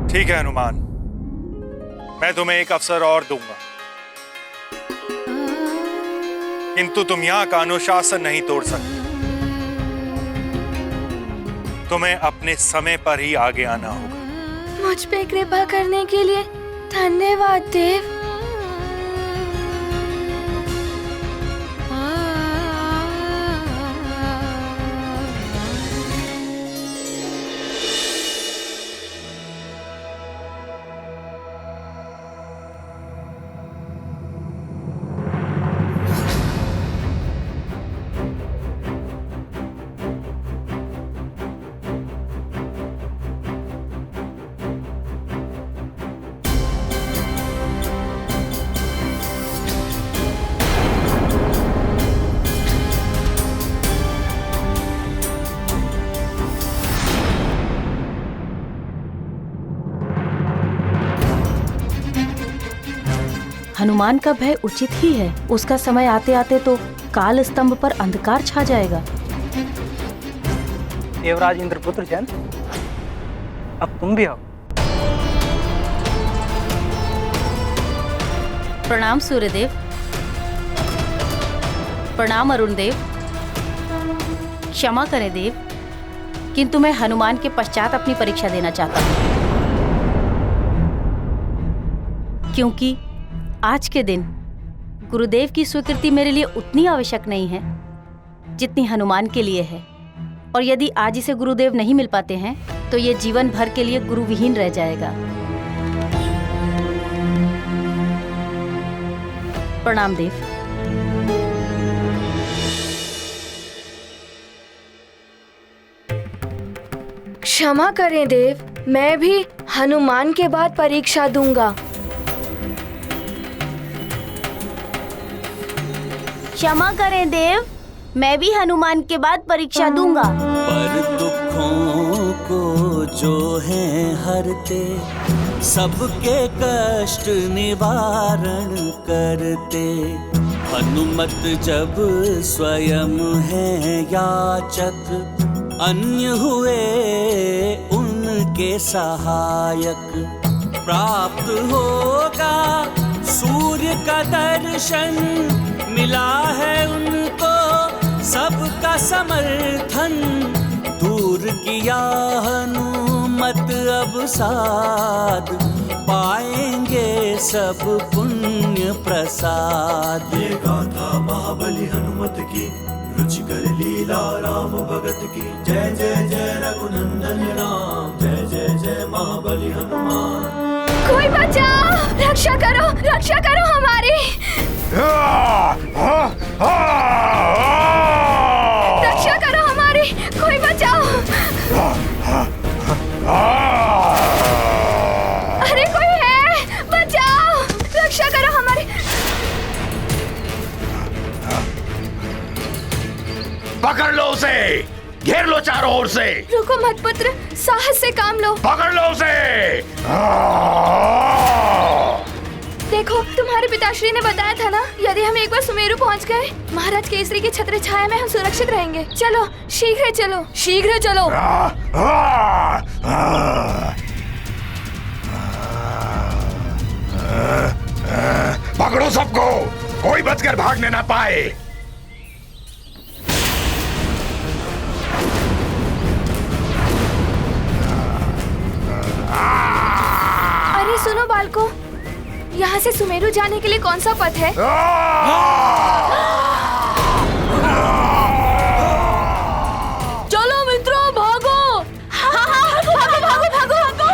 ठीक है हनुमान, मैं तुम्हें एक अवसर और दूंगा, किंतु तुम यहाँ का अनुशासन नहीं तोड़ सकते। तुम्हें अपने समय पर ही आगे आना होगा। मुझ पे कृपा करने के लिए धन्यवाद देव। हनुमान का भय उचित ही है। उसका समय आते आते तो काल स्तंभ पर अंधकार छा जाएगा। देवराज इंद्रपुत्र जन, अब तुम भी आओ। प्रणाम सूर्यदेव। प्रणाम अरुण देव। क्षमा करें देव, किंतु मैं हनुमान के पश्चात अपनी परीक्षा देना चाहता हूँ, क्योंकि आज के दिन गुरुदेव की स्वीकृति मेरे लिए उतनी आवश्यक नहीं है जितनी हनुमान के लिए है। और यदि आज इसे गुरुदेव नहीं मिल पाते हैं तो ये जीवन भर के लिए गुरुविहीन रह जाएगा। प्रणाम देव। क्षमा करें देव, मैं भी हनुमान के बाद परीक्षा दूंगा। क्षमा करें देव, मैं भी हनुमान के बाद परीक्षा दूंगा। पर दुखों को जो है हरते, सबके कष्ट निवारण करते। हनुमत जब स्वयं है याचक, अन्य हुए उनके सहायक। प्राप्त होगा सूर्य का दर्शन, मिला है उनको सबका समर्थन। दूर किया हनुमत अब साध, पाएंगे सब पुण्य प्रसाद। ये गाथा महाबली हनुमत की, रुचिकर लीला राम भगत की। जय जय जय रघुनंदन राम, जय जय जय महाबली हनुमान। कोई बचाओ, रक्षा करो हमारी। रक्षा करो हमारी, कोई बचाओ। अरे कोई है, बचाओ, रक्षा करो हमारी। पकड़ लो उसे, घेर लो चारों ओर से। रुको मत पुत्र, साहस से काम लो। पकड़ लो उसे। देखो, तुम्हारे पिताश्री ने बताया था ना, यदि हम एक बार सुमेरु पहुंच गए, महाराज केसरी की छत्र छाया में हम सुरक्षित रहेंगे। चलो, शीघ्र चलो, शीघ्र चलो। पकड़ो सबको, कोई बचकर भागने ना पाए। अरे सुनो बालको, यहाँ से सुमेरु जाने के लिए कौन सा पथ है? चलो मित्रों, भागो। भागो भागो भागो भागो।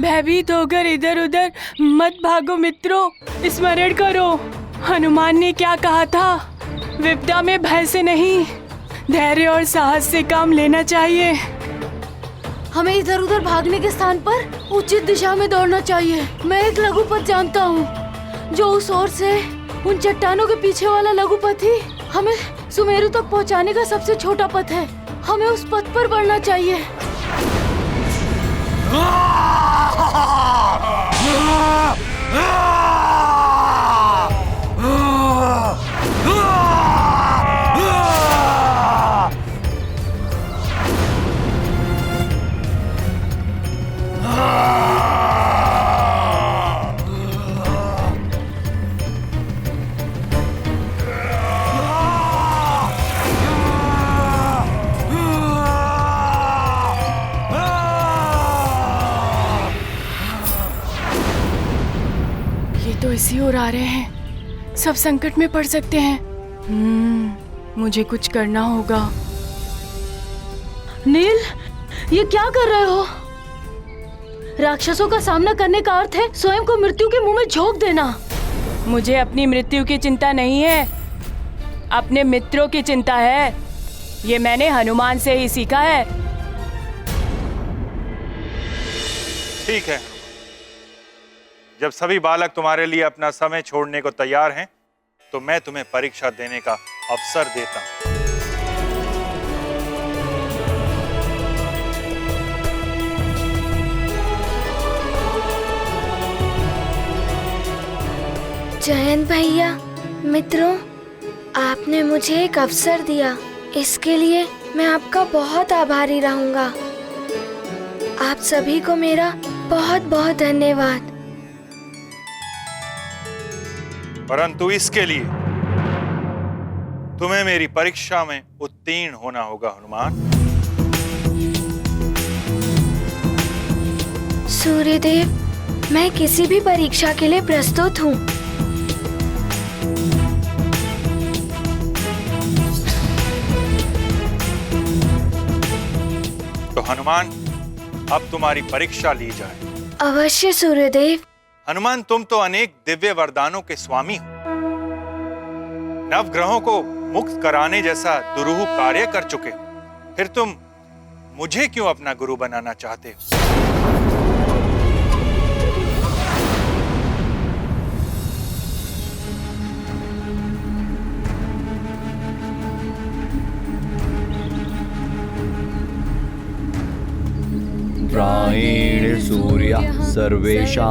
भयभीत होकर इधर उधर मत भागो मित्रों, स्मरण करो हनुमान ने क्या कहा था। विपदा में भय से नहीं, धैर्य और साहस से काम लेना चाहिए। हमें इधर उधर भागने के स्थान पर उचित दिशा में दौड़ना चाहिए। मैं एक लघु पथ जानता हूँ, जो उस ओर से उन चट्टानों के पीछे वाला लघु पथ ही हमें सुमेरु तक पहुँचाने का सबसे छोटा पथ है। हमें उस पथ पर बढ़ना चाहिए। तो इसी ओर आ रहे हैं। सब संकट में पड़ सकते हैं। मुझे कुछ करना होगा। नील, ये क्या कर रहे हो? राक्षसों का सामना करने का अर्थ है स्वयं को मृत्यु के मुंह में झोंक देना। मुझे अपनी मृत्यु की चिंता नहीं है, अपने मित्रों की चिंता है। ये मैंने हनुमान से ही सीखा है। ठीक है, जब सभी बालक तुम्हारे लिए अपना समय छोड़ने को तैयार हैं, तो मैं तुम्हें परीक्षा देने का अवसर देता हूं। जयंत भैया, मित्रों, आपने मुझे एक अवसर दिया, इसके लिए मैं आपका बहुत आभारी रहूंगा। आप सभी को मेरा बहुत बहुत धन्यवाद। परंतु इसके लिए तुम्हें मेरी परीक्षा में उत्तीर्ण होना होगा हनुमान। सूर्यदेव, मैं किसी भी परीक्षा के लिए प्रस्तुत हूँ। तो हनुमान, अब तुम्हारी परीक्षा ली जाए। अवश्य सूर्यदेव। हनुमान, तुम तो अनेक दिव्य वरदानों के स्वामी हो। नवग्रहों को मुक्त कराने जैसा दुरूह कार्य कर चुके हो, फिर तुम मुझे क्यों अपना गुरु बनाना चाहते हो? प्रायेण सूर्यः सर्वेषां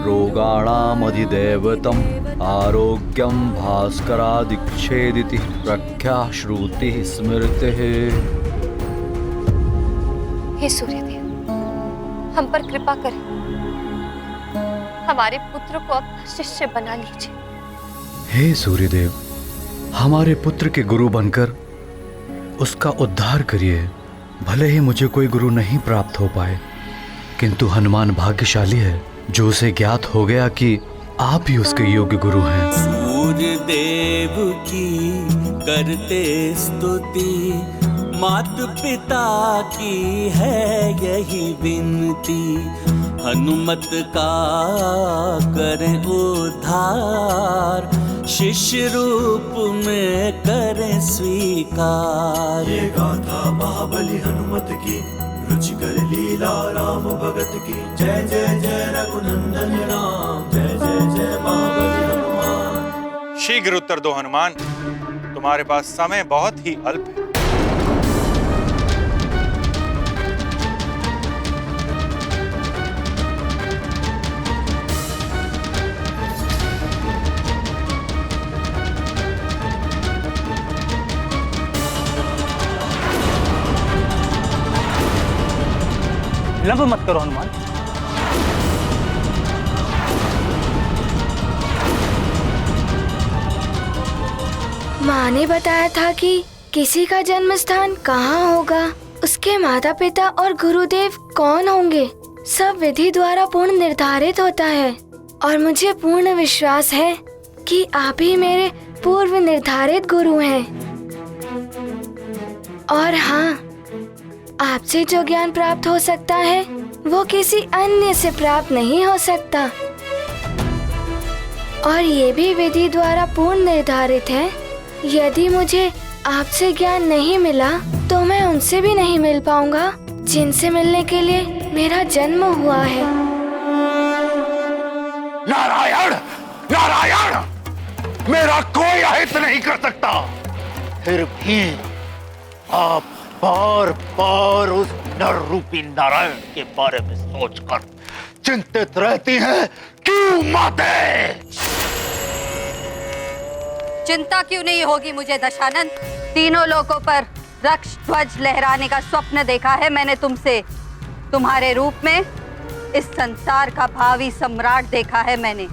रोगाणामधिदैवतम् आरोग्यं भास्करादिच्छेदिति प्रख्याः श्रुतिः स्मृतिः। हे सूर्यदेव, हम पर कृपा करें, हमारे पुत्र को अपना शिष्य बना लीजिए। हे सूर्यदेव, हमारे पुत्र के गुरु बनकर उसका उद्धार करिए। भले ही मुझे कोई गुरु नहीं प्राप्त हो पाए, किंतु हनुमान भाग्यशाली है जो उसे ज्ञात हो गया कि आप ही उसके योग्य गुरु हैं। सूर्य देव की करते स्तुति, मात पिता की है यही विनती। हनुमत का करें उद्धार, शिष्य रूप में करें स्वीकार। ये गाथा महाबली हनुमत की, रुचिकर लीला राम भगत की। जय जय जय रघुनंदन राम, जय जय जय महाबली हनुमान। शीघ्र उत्तर दो हनुमान, तुम्हारे पास समय बहुत ही अल्प है। विलंब मत करो हनुमान। माँ ने बताया था कि किसी का जन्म स्थान कहाँ होगा, उसके माता पिता और गुरुदेव कौन होंगे, सब विधि द्वारा पूर्ण निर्धारित होता है। और मुझे पूर्ण विश्वास है कि आप ही मेरे पूर्व निर्धारित गुरु हैं। और हाँ, आपसे जो ज्ञान प्राप्त हो सकता है वो किसी अन्य से प्राप्त नहीं हो सकता। और ये भी विधि द्वारा पूर्ण निर्धारित है। यदि मुझे आपसे ज्ञान नहीं मिला तो मैं उनसे भी नहीं मिल पाऊंगा जिनसे मिलने के लिए मेरा जन्म हुआ है। नारायण, नारायण, मेरा कोई अहित नहीं कर सकता, फिर भी आप बार बार उस नर रूपी नारायण के बारे में सोचकर चिंतित रहती हैं। क्यों माते? चिंता क्यों नहीं होगी मुझे दशानन? तीनों लोकों पर रक्ष ध्वज लहराने का स्वप्न देखा है मैंने तुमसे। तुम्हारे रूप में इस संसार का भावी सम्राट देखा है मैंने।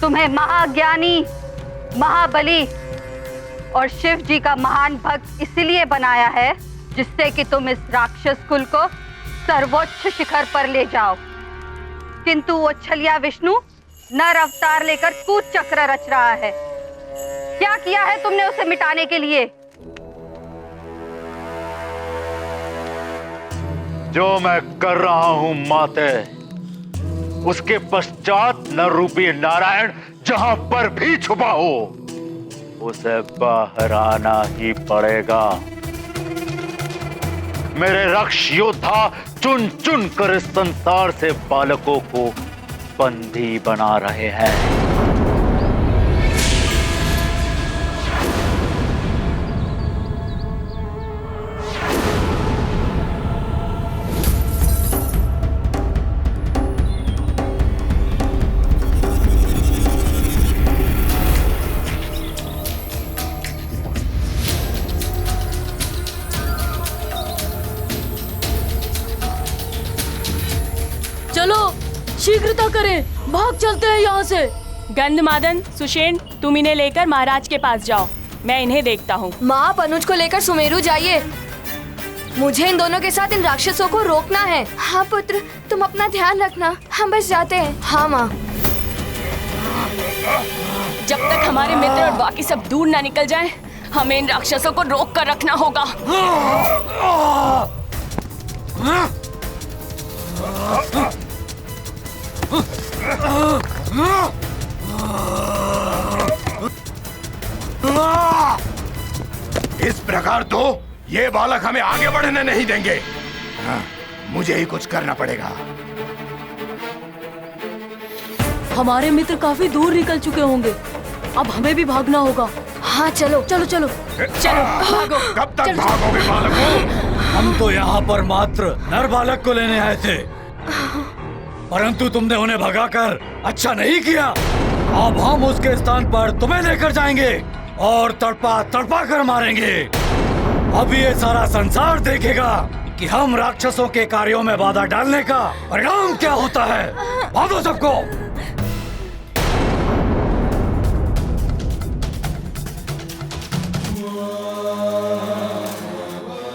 तुम्हें महाज्ञानी, महाबली और शिव जी का महान भक्त इसलिए बनाया है जिससे कि तुम इस राक्षस कुल को सर्वोच्च शिखर पर ले जाओ। किंतु वो छलिया विष्णु नर अवतार लेकर कूच चक्र रच रहा है। क्या किया है तुमने उसे मिटाने के लिए? जो मैं कर रहा हूं माते, उसके पश्चात नर रूपी नारायण जहां पर भी छुपा हो, उसे बाहर आना ही पड़ेगा। मेरे रक्ष योद्धा चुन चुन कर इस संसार से बालकों को बंदी बना रहे हैं। चलो शीघ्रता करें, भाग चलते हैं यहाँ से। गंधमादन, सुषेण, तुम इन्हें लेकर महाराज के पास जाओ, मैं इन्हें देखता हूँ। माँ, आप अनुज को लेकर सुमेरु जाइए। मुझे इन दोनों के साथ इन राक्षसों को रोकना है। हाँ पुत्र, तुम अपना ध्यान रखना, हम बस जाते हैं। हाँ माँ। जब तक हमारे मित्र और बाकी सब दूर ना निकल जाएं, हमें इन राक्षसों को रोक कर रखना होगा। इस प्रकार तो ये बालक हमें आगे बढ़ने नहीं देंगे। हाँ, मुझे ही कुछ करना पड़ेगा। हमारे मित्र काफी दूर निकल चुके होंगे, अब हमें भी भागना होगा। हाँ चलो चलो चलो चलो, भागो। कब तक भागोगे बालकों? हम तो यहाँ पर मात्र नर बालक को लेने आए थे, परंतु तुमने उन्हें भगाकर अच्छा नहीं किया। अब हम उसके स्थान पर तुम्हें लेकर जाएंगे और तड़पा तड़पा कर मारेंगे। अब ये सारा संसार देखेगा कि हम राक्षसों के कार्यों में बाधा डालने का परिणाम क्या होता है। भागो सबको।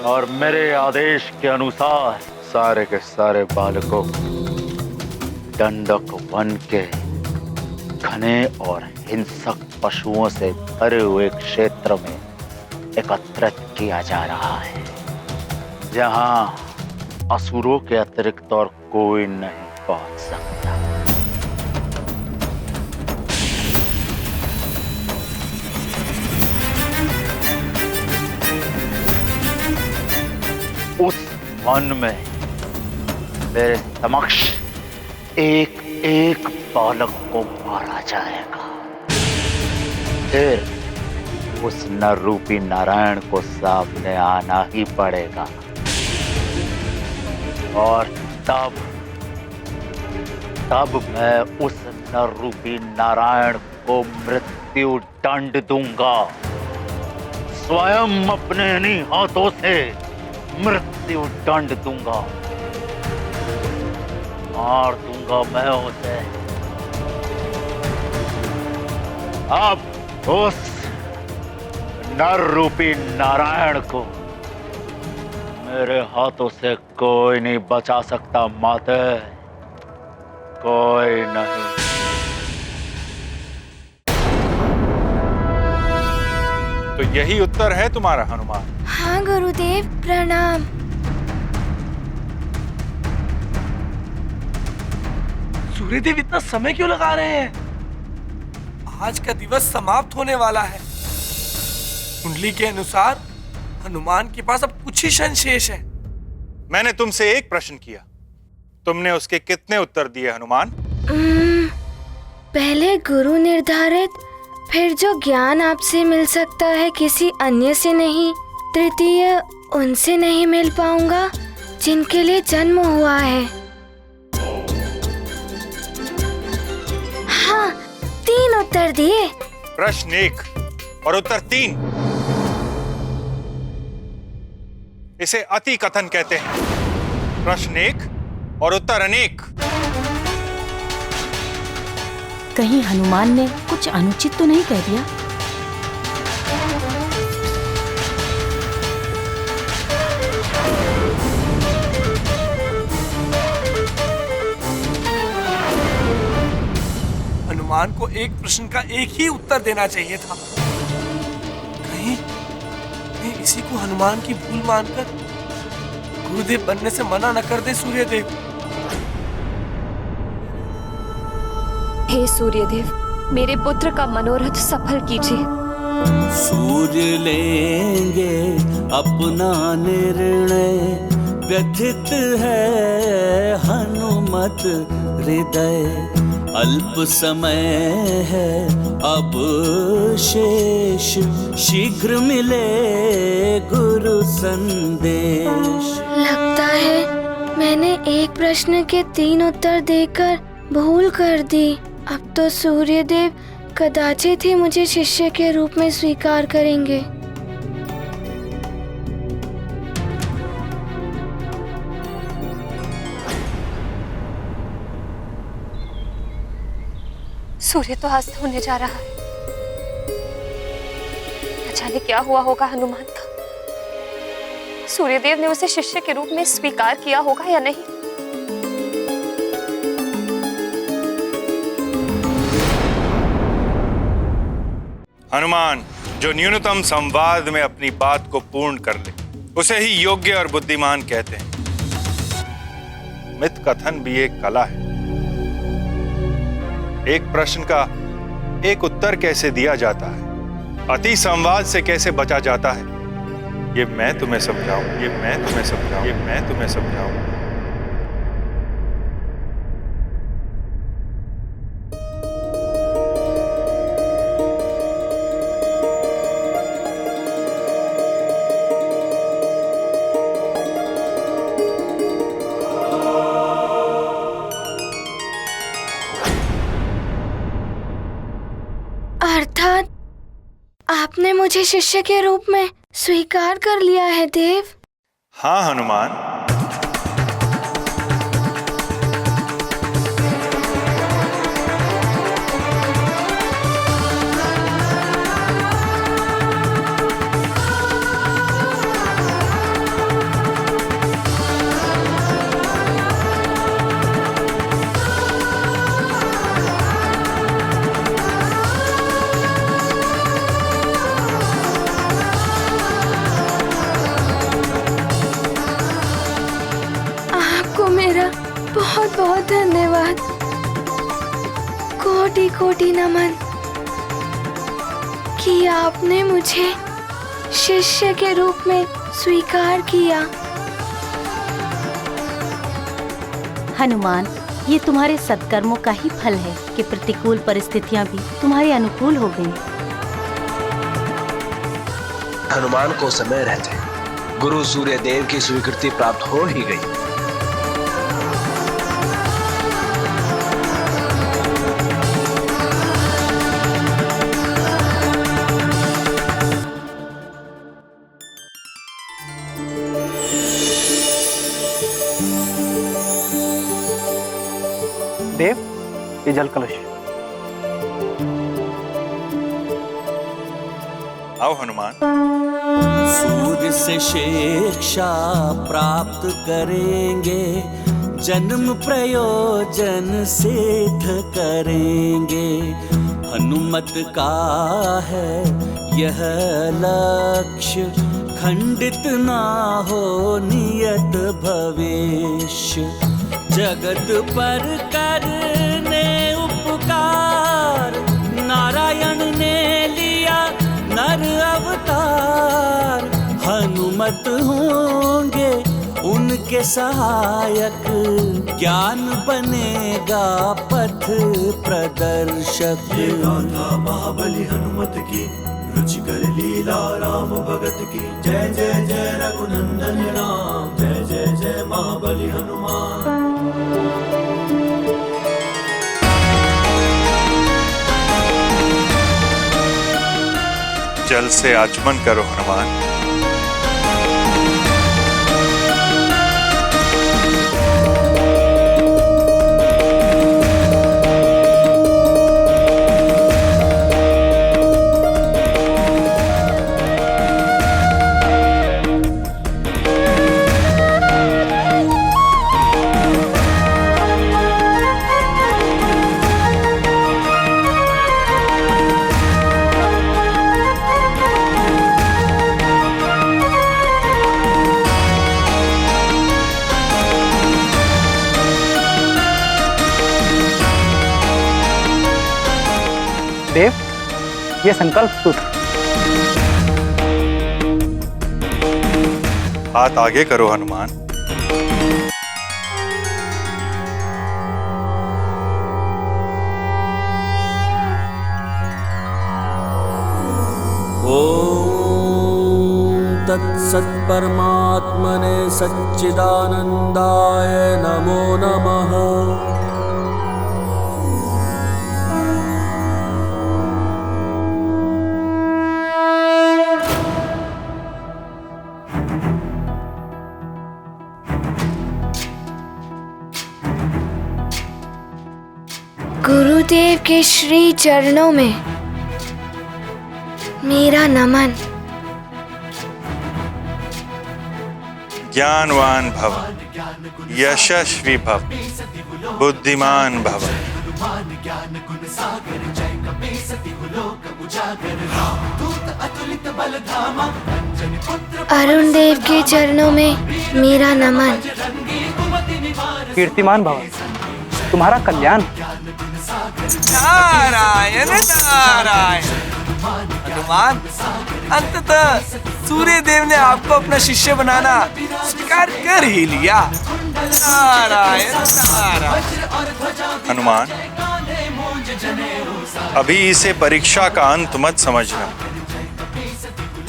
और मेरे आदेश के अनुसार सारे के सारे बालकों दंडक वन के घने और हिंसक पशुओं से भरे हुए क्षेत्र में एकत्रित किया जा रहा है, जहां असुरों के अतिरिक्त और कोई नहीं पहुंच सकता। उस वन में मेरे समक्ष एक एक बालक को मारा जाएगा। फिर उस नर रूपी नारायण को सामने आना ही पड़ेगा, और तब मैं उस नर रूपी नारायण को मृत्यु दंड दूंगा। स्वयं अपने इन्हीं हाथों से मृत्यु दंड दूंगा, मार दूंगा मैं उसे। अब उस नर रूपी नारायण को मेरे हाथों से कोई नहीं बचा सकता माते, कोई नहीं। तो यही उत्तर है तुम्हारा हनुमान? हाँ गुरुदेव, प्रणाम। सूर्यदेव इतना समय क्यों लगा रहे हैं? आज का दिवस समाप्त होने वाला है। कुंडली के अनुसार हनुमान के पास अब कुछ ही क्षण शेष है। मैंने तुमसे एक प्रश्न किया, तुमने उसके कितने उत्तर दिए हनुमान? पहले गुरु निर्धारित, फिर जो ज्ञान आपसे मिल सकता है किसी अन्य से नहीं, तृतीय उनसे नहीं मिल पाऊंगा जिनके लिए जन्म हुआ है। हाँ, 3 उत्तर दिए। प्रश्न 1 और उत्तर 3, इसे अति कथन कहते हैं। प्रश्न 1 और उत्तर अनेक। कहीं हनुमान ने कुछ अनुचित तो नहीं कह दिया? हनुमान को एक प्रश्न का एक ही उत्तर देना चाहिए था। कहीं इसी को हनुमान की भूल मानकर गुरुदेव बनने से मना न कर दे सूर्यदेव। हे सूर्यदेव, मेरे पुत्र का मनोरथ सफल कीजिए। सूर्य लेंगे अपना निर्णय, व्यथित है हनुमत हृदय। अल्प समय है अब शेष, शीघ्र मिले गुरु संदेश। लगता है मैंने एक प्रश्न के 3 उत्तर देकर भूल कर दी। अब तो सूर्यदेव कदाचित ही मुझे शिष्य के रूप में स्वीकार करेंगे। सूर्य तो अस्त होने जा रहा है। न जाने क्या हुआ होगा हनुमान का। सूर्यदेव ने उसे शिष्य के रूप में स्वीकार किया होगा या नहीं। हनुमान जो न्यूनतम संवाद में अपनी बात को पूर्ण कर ले, उसे ही योग्य और बुद्धिमान कहते हैं। मित कथन भी एक कला है। एक प्रश्न का एक उत्तर कैसे दिया जाता है, अति संवाद से कैसे बचा जाता है, ये मैं तुम्हें समझाऊं, ये मैं तुम्हें समझाऊं, ये मैं तुम्हें समझाऊं। अर्थात आपने मुझे शिष्य के रूप में स्वीकार कर लिया है देव। हाँ हनुमान, बहुत बहुत धन्यवाद। कोटि कोटि नमन कि आपने मुझे शिष्य के रूप में स्वीकार किया। हनुमान, ये तुम्हारे सत्कर्मों का ही फल है कि प्रतिकूल परिस्थितियां भी तुम्हारे अनुकूल हो गईं। हनुमान को समय रहते गुरु सूर्यदेव की स्वीकृति प्राप्त हो ही गई। देव, ये जल कलश। आओ हनुमान। सूर्य से शिक्षा प्राप्त करेंगे, जन्म प्रयोजन सिद्ध करेंगे। हनुमत का है यह लक्ष्य, खंडित ना हो नियत भविष्य। जगत पर करने उपकार, नारायण ने लिया नर अवतार। हनुमत होंगे उनके सहायक, ज्ञान बनेगा पथ प्रदर्शक। ये गाथा महाबली हनुमत की, रुचिकर लीला राम भगत की। जय जय जय रघुनंदन राम, जय जय जय महाबली हनुमान। जल से आचमन करो हनुमान। देव, ये संकल्प सूत्र। हाथ आगे करो हनुमान। ॐ तत्सत्परमात्मने सच्चिदानन्दाय नमो नमः। गुरुदेव के श्री चरणों में मेरा नमन। ज्ञानवान भव, यशस्वी भव, बुद्धिमान भव। अरुण देव के चरणों में मेरा नमन। कीर्तिमान भव, तुम्हारा कल्याण। नारायण नारायण। हनुमान, अंततः सूर्य देव ने आपको अपना शिष्य बनाना स्वीकार कर ही लिया। नारायण नारायण। हनुमान, अभी इसे परीक्षा का अंत मत समझना।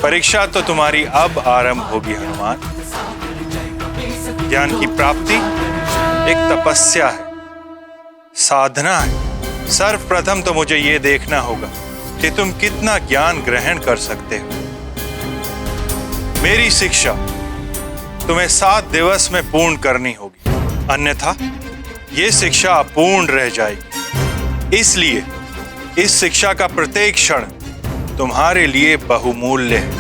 परीक्षा तो तुम्हारी अब आरंभ होगी हनुमान। ज्ञान की प्राप्ति एक तपस्या है, साधना है। सर्वप्रथम तो मुझे ये देखना होगा कि तुम कितना ज्ञान ग्रहण कर सकते हो। मेरी शिक्षा तुम्हें 7 दिवस में पूर्ण करनी होगी, अन्यथा ये शिक्षा अपूर्ण रह जाएगी। इसलिए इस शिक्षा का प्रत्येक क्षण तुम्हारे लिए बहुमूल्य है।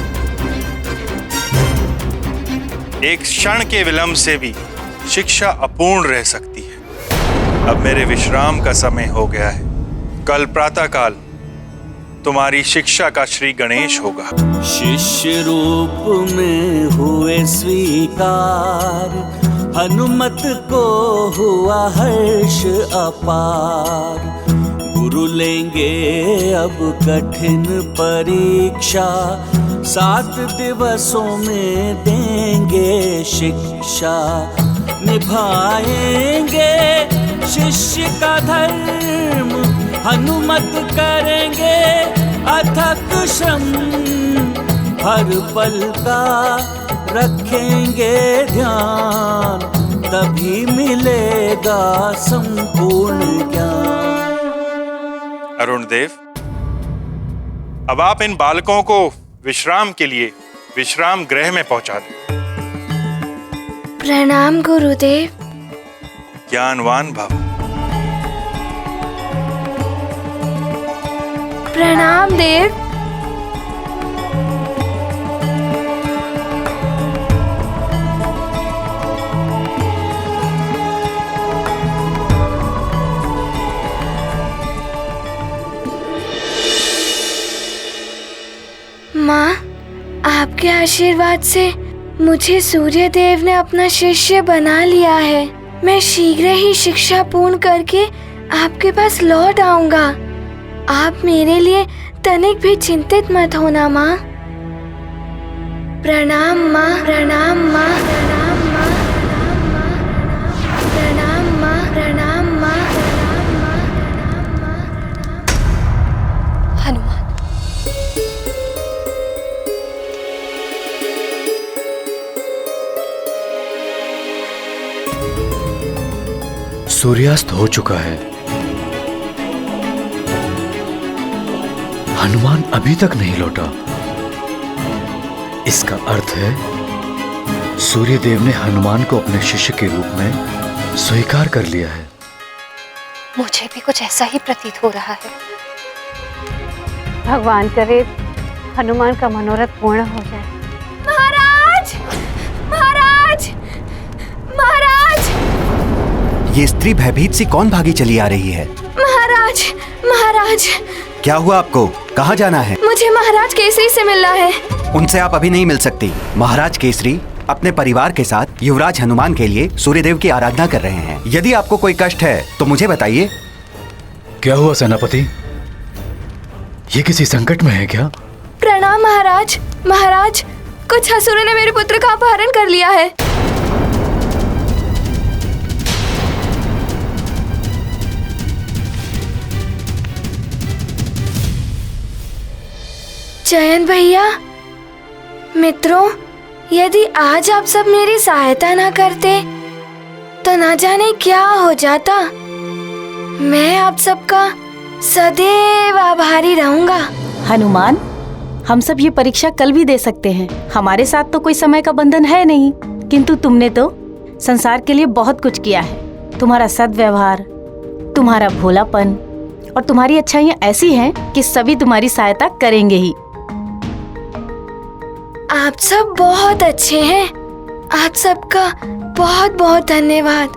एक क्षण के विलंब से भी शिक्षा अपूर्ण रह सकती है। अब मेरे विश्राम का समय हो गया है। कल प्रातःकाल तुम्हारी शिक्षा का श्री गणेश होगा। शिष्य रूप में हुए स्वीकार, हनुमत को हुआ हर्ष अपार। गुरु लेंगे अब कठिन परीक्षा, 7 दिवसों में देंगे शिक्षा। निभाएंगे शिष्य का धर्म, हनुमत करेंगे अथक श्रम। हर पल का रखेंगे ध्यान, तभी मिलेगा संपूर्ण ज्ञान। अरुण देव, अब आप इन बालकों को विश्राम के लिए विश्राम गृह में पहुंचा दें। प्रणाम गुरुदेव। ज्ञानवान भव। प्रणाम देव। माँ, आपके आशीर्वाद से मुझे सूर्य देव ने अपना शिष्य बना लिया है। मैं शीघ्र ही शिक्षा पूर्ण करके आपके पास लौट आऊंगा। आप मेरे लिए तनिक भी चिंतित मत होना माँ। प्रणाम माँ, प्रणाम माँ, प्रणाम माँ, प्रणाम माँ, प्रणाम माँ, प्रणाम माँ। हनुमान, सूर्यास्त हो चुका है। हनुमान अभी तक नहीं लौटा। इसका अर्थ है सूर्यदेव ने हनुमान को अपने शिष्य के रूप में स्वीकार कर लिया है। मुझे भी कुछ ऐसा ही प्रतीत हो रहा है। भगवान करे हनुमान का मनोरथ पूर्ण हो जाए। महाराज, महाराज, महाराज! ये स्त्री भयभीत सी कौन भागी चली आ रही है? महाराज, महाराज! क्या हुआ आपको? कहाँ जाना है? मुझे महाराज केसरी से मिलना है। उनसे आप अभी नहीं मिल सकती। महाराज केसरी अपने परिवार के साथ युवराज हनुमान के लिए सूर्यदेव की आराधना कर रहे हैं। यदि आपको कोई कष्ट है तो मुझे बताइए। क्या हुआ सेनापति? ये किसी संकट में है क्या? प्रणाम महाराज। महाराज, कुछ असुरों ने मेरे पुत्र का अपहरण कर लिया है। जयंत भैया, मित्रों, यदि आज आप सब मेरी सहायता ना करते तो ना जाने क्या हो जाता। मैं आप सबका सदैव आभारी रहूंगा। हनुमान, हम सब ये परीक्षा कल भी दे सकते हैं। हमारे साथ तो कोई समय का बंधन है नहीं, किंतु तुमने तो संसार के लिए बहुत कुछ किया है। तुम्हारा सद्व्यवहार, तुम्हारा भोलापन और तुम्हारी अच्छाइयाँ ऐसी हैं कि सभी तुम्हारी सहायता करेंगे ही। आप सब बहुत अच्छे हैं। आप सबका बहुत बहुत धन्यवाद।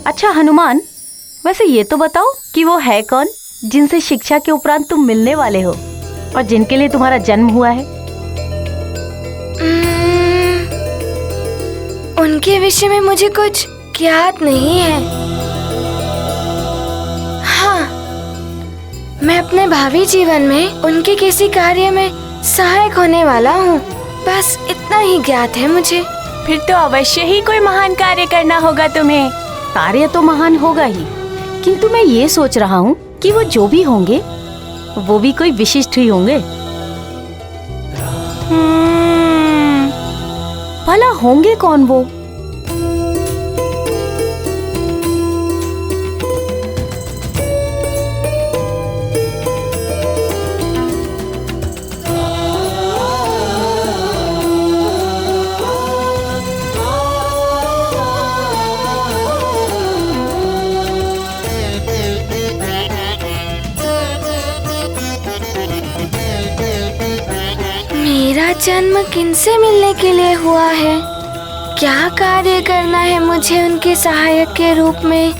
अच्छा हनुमान, वैसे ये तो बताओ कि वो है कौन जिनसे शिक्षा के उपरांत तुम मिलने वाले हो और जिनके लिए तुम्हारा जन्म हुआ है? उनके विषय में मुझे कुछ ज्ञात नहीं है। हाँ, मैं अपने भावी जीवन में उनके किसी कार्य में सहायक होने वाला हूँ, बस इतना ही ज्ञात है मुझे। फिर तो अवश्य ही कोई महान कार्य करना होगा तुम्हें। कार्य तो महान होगा ही, किंतु मैं ये सोच रहा हूँ कि वो जो भी होंगे वो भी कोई विशिष्ट ही होंगे। भला होंगे कौन वो? मेरा जन्म किनसे मिलने के लिए हुआ है? क्या कार्य करना है मुझे उनके सहायक के रूप में?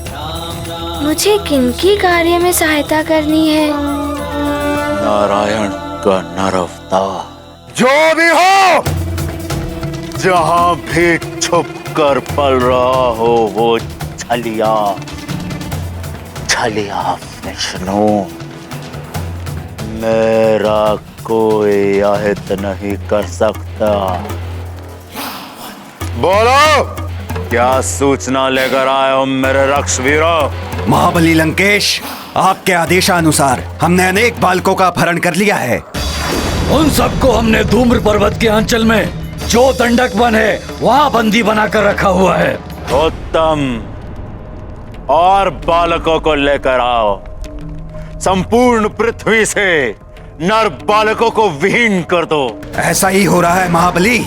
मुझे किनकी कार्य में सहायता करनी है? नारायण का नर अवतार जो भी हो, जहां भी छुप कर पल रहा हो, वो छलिया विष्णु। मेरा कोई अहित नहीं कर सकता। बोलो, क्या सूचना लेकर आए हो मेरे रक्षवीरों? महाबली लंकेश, आपके आदेशानुसार हमने अनेक बालकों का अपहरण कर लिया है। उन सबको हमने धूम्र पर्वत के अंचल में जो दंडक वन है वहाँ बंदी बनाकर रखा हुआ है। उत्तम, और बालकों को लेकर आओ। संपूर्ण पृथ्वी से नर बालकों को विहीन कर दो। ऐसा ही हो रहा है महाबली।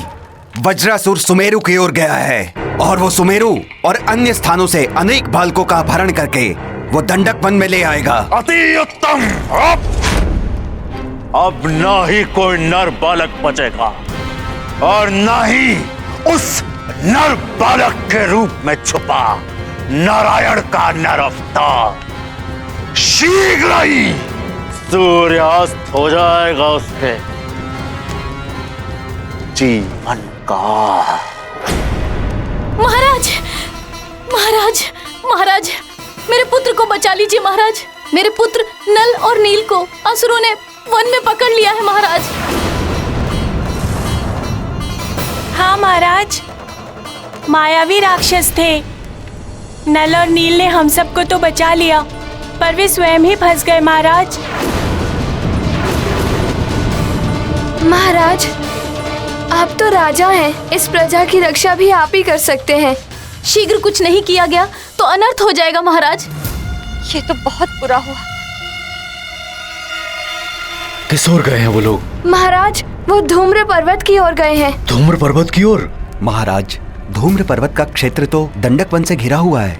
वज्रासुर सुमेरु की ओर गया है और वो सुमेरु और अन्य स्थानों से अनेक बालकों का अपहरण करके वो दंडक वन में ले आएगा। अति उत्तम। अब ना ही कोई नर बालक बचेगा और ना ही उस नर बालक के रूप में छुपा नारायण का नर अवतार। शीघ्र ही सूर्यास्त हो जाएगा उसके जीवन का। महाराज, महाराज, महाराज, मेरे पुत्र को बचा लीजिए महाराज। मेरे पुत्र नल और नील को असुरों ने वन में पकड़ लिया है महाराज। हाँ महाराज, मायावी राक्षस थे। नल और नील ने हम सबको तो बचा लिया, पर वे स्वयं ही फंस गए महाराज। महाराज, आप तो राजा हैं, इस प्रजा की रक्षा भी आप ही कर सकते हैं। शीघ्र कुछ नहीं किया गया तो अनर्थ हो जाएगा महाराज। ये तो बहुत बुरा हुआ। किस ओर गए हैं वो लोग? महाराज, वो धूम्र पर्वत की ओर गए हैं। धूम्र पर्वत की ओर? महाराज, धूम्र पर्वत का क्षेत्र तो दंडक वन से घिरा हुआ है।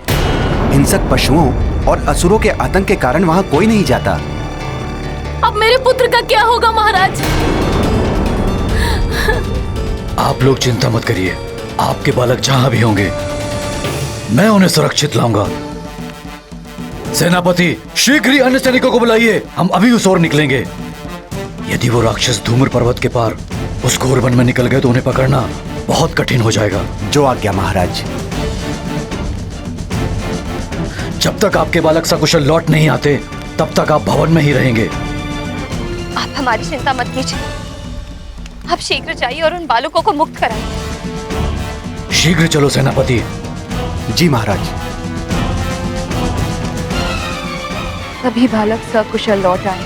हिंसक पशुओं और असुरों के आतंक के कारण वहाँ कोई नहीं जाता। अब मेरे पुत्र का क्या होगा महाराज? आप लोग चिंता मत करिए, आपके बालक जहां भी होंगे मैं उन्हें सुरक्षित लाऊंगा। सेनापति, शीघ्र ही अन्य सैनिकों को बुलाइए, हम अभी उस ओर निकलेंगे। यदि वो राक्षस धूम्र पर्वत के पार उस घोर वन में निकल गए तो उन्हें पकड़ना बहुत कठिन हो जाएगा। जो आज्ञा महाराज। जब तक आपके बालक सकुशल लौट नहीं आते तब तक आप भवन में ही रहेंगे। आप हमारी चिंता मत कीजिए। आप शीघ्र जाइए और उन बालकों को मुक्त कराइए। शीघ्र चलो सेनापति। जी महाराज। सभी बालक सकुशल लौट आए।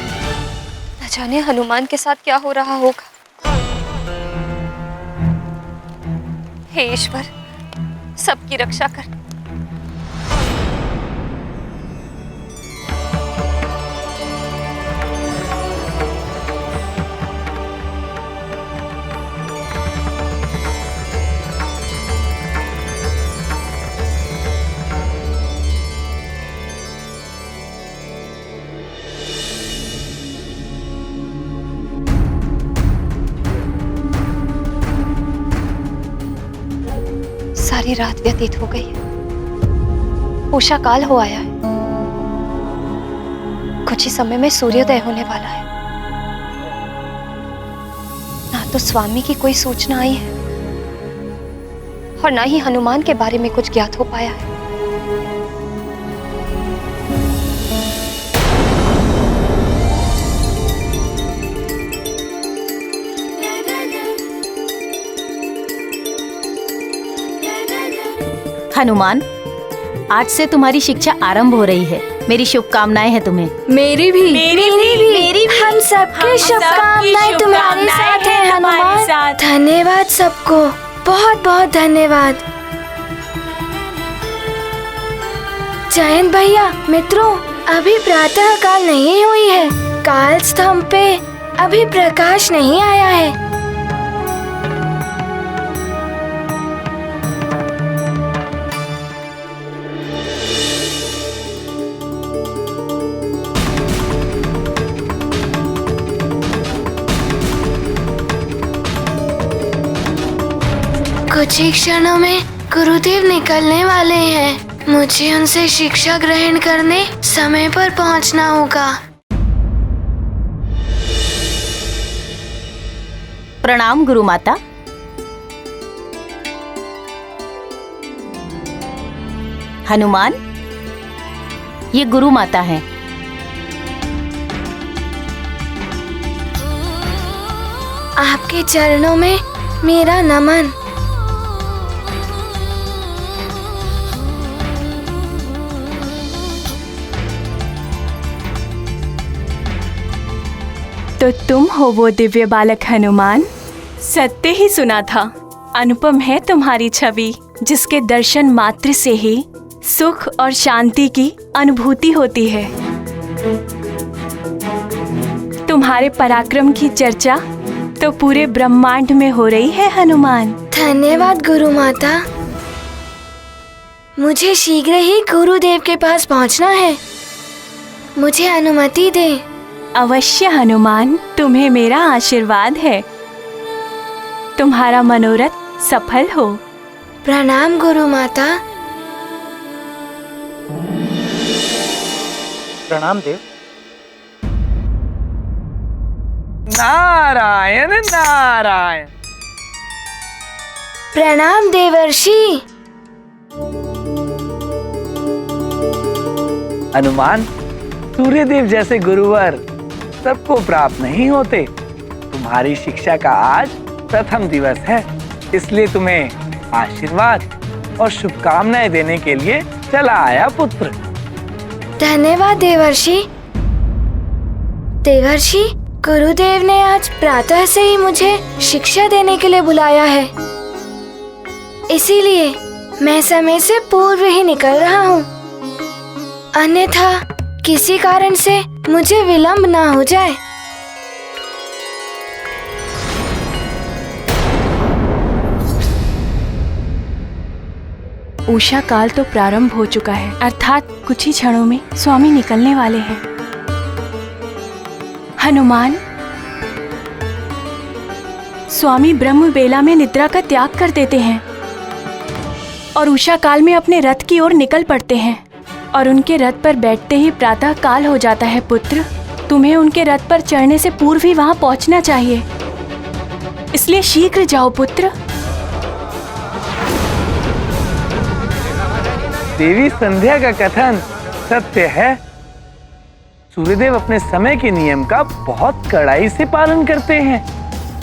न जाने हनुमान के साथ क्या हो रहा होगा। हे ईश्वर, सबकी रक्षा कर। सारी रात व्यतीत हो गई है। उषा काल हो आया है। कुछ ही समय में सूर्योदय होने वाला है। ना तो स्वामी की कोई सूचना आई है और ना ही हनुमान के बारे में कुछ ज्ञात हो पाया है। हनुमान, आज से तुम्हारी शिक्षा आरंभ हो रही है। मेरी शुभकामनाएं हैं तुम्हें। मेरी भी। हम सबकी शुभकामनाएं तुम्हारे साथ हैं हनुमान। धन्यवाद सबको, बहुत बहुत धन्यवाद। जयंत भैया, मित्रों, अभी प्रातः काल नहीं हुई है। काल स्तंभ पे अभी प्रकाश नहीं आया है। कुछ ही क्षणों में गुरुदेव निकलने वाले हैं। मुझे उनसे शिक्षा ग्रहण करने समय पर पहुंचना होगा। प्रणाम गुरु माता। हनुमान, ये गुरु माता है। आपके चरणों में मेरा नमन। तो तुम हो वो दिव्य बालक हनुमान। सत्य ही सुना था। अनुपम है तुम्हारी छवि, जिसके दर्शन मात्र से ही सुख और शांति की अनुभूति होती है। तुम्हारे पराक्रम की चर्चा तो पूरे ब्रह्मांड में हो रही है हनुमान। धन्यवाद गुरु माता। मुझे शीघ्र ही गुरुदेव के पास पहुंचना है। मुझे अनुमति दे। अवश्य हनुमान, तुम्हें मेरा आशीर्वाद है। तुम्हारा मनोरथ सफल हो। प्रणाम गुरु माता। प्रणाम देव। नारायण नारायण। प्रणाम देवर्षि। हनुमान, सूर्यदेव जैसे गुरुवर सबको प्राप्त नहीं होते। तुम्हारी शिक्षा का आज प्रथम दिवस है, इसलिए तुम्हें आशीर्वाद और शुभकामनाएं देने के लिए चला आया पुत्र। धन्यवाद देवर्षि। देवर्षि, गुरुदेव ने आज प्रातः से ही मुझे शिक्षा देने के लिए बुलाया है, इसीलिए मैं समय से पूर्व ही निकल रहा हूँ। अन्यथा किसी कारण से मुझे विलंब ना हो जाए। उषा काल तो प्रारंभ हो चुका है, अर्थात कुछ ही क्षणों में स्वामी निकलने वाले हैं। हनुमान, स्वामी ब्रह्म बेला में निद्रा का त्याग कर देते हैं और उषा काल में अपने रथ की ओर निकल पड़ते हैं, और उनके रथ पर बैठते ही प्रातः काल हो जाता है। पुत्र, तुम्हें उनके रथ पर चढ़ने से पूर्व ही वहां पहुंचना चाहिए, इसलिए शीघ्र जाओ पुत्र। देवी संध्या का कथन सत्य है। सूर्यदेव अपने समय के नियम का बहुत कड़ाई से पालन करते हैं।